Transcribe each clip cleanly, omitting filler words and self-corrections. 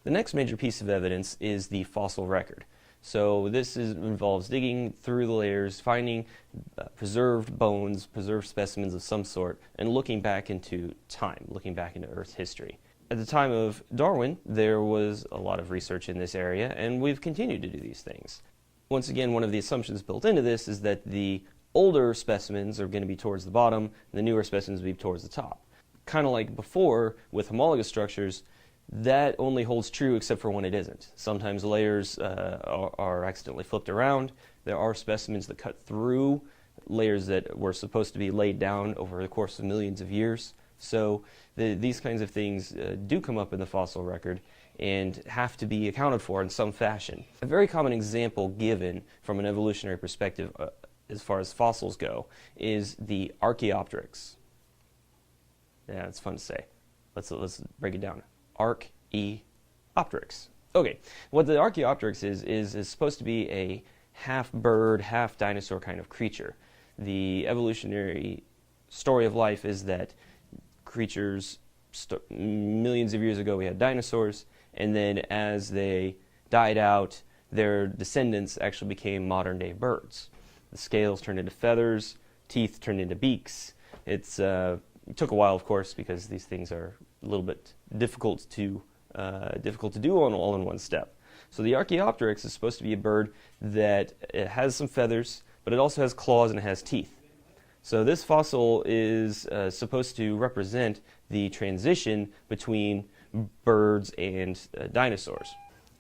The next major piece of evidence is the fossil record. So involves digging through the layers, finding preserved bones, preserved specimens of some sort, and looking back into time, looking back into Earth's history. At the time of Darwin, there was a lot of research in this area, and we've continued to do these things. Once again, one of the assumptions built into this is that the older specimens are going to be towards the bottom, and the newer specimens will be towards the top. Kind of like before with homologous structures, that only holds true except for when it isn't. Sometimes layers are accidentally flipped around. There are specimens that cut through layers that were supposed to be laid down over the course of millions of years. So these kinds of things do come up in the fossil record and have to be accounted for in some fashion. A very common example given from an evolutionary perspective as far as fossils go is the Archaeopteryx. Yeah, it's fun to say. Let's break it down. Archaeopteryx. Okay, what the Archaeopteryx is supposed to be a half bird, half dinosaur kind of creature. The evolutionary story of life is that creatures, millions of years ago we had dinosaurs, and then as they died out, their descendants actually became modern day birds. The scales turned into feathers, teeth turned into beaks. It took a while, of course, because these things are a little bit difficult to do all in one step. So the Archaeopteryx is supposed to be a bird that it has some feathers, but it also has claws and it has teeth. So this fossil is supposed to represent the transition between birds and dinosaurs.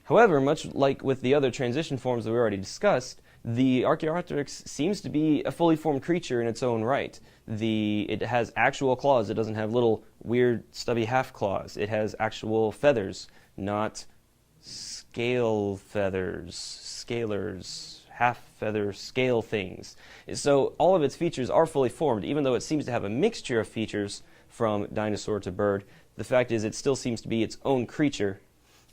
However, much like with the other transition forms that we already discussed, the Archaeopteryx seems to be a fully formed creature in its own right. It has actual claws. It doesn't have little weird stubby half claws. It has actual feathers, not scale feathers, scalers, half feather scale things. So all of its features are fully formed, even though it seems to have a mixture of features from dinosaur to bird. The fact is it still seems to be its own creature.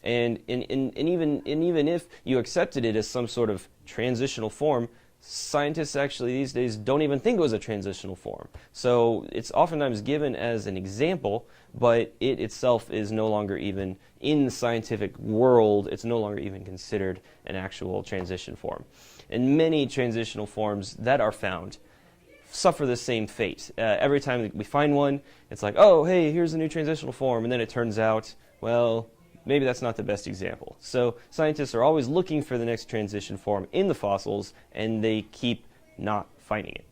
And even if you accepted it as some sort of transitional form, scientists actually these days don't even think it was a transitional form. So it's oftentimes given as an example, but it itself is no longer even in the scientific world. It's no longer even considered an actual transition form. And many transitional forms that are found suffer the same fate. Every time we find one, it's like, oh, hey, here's a new transitional form, and then it turns out, well, maybe that's not the best example. So scientists are always looking for the next transition form in the fossils, and they keep not finding it.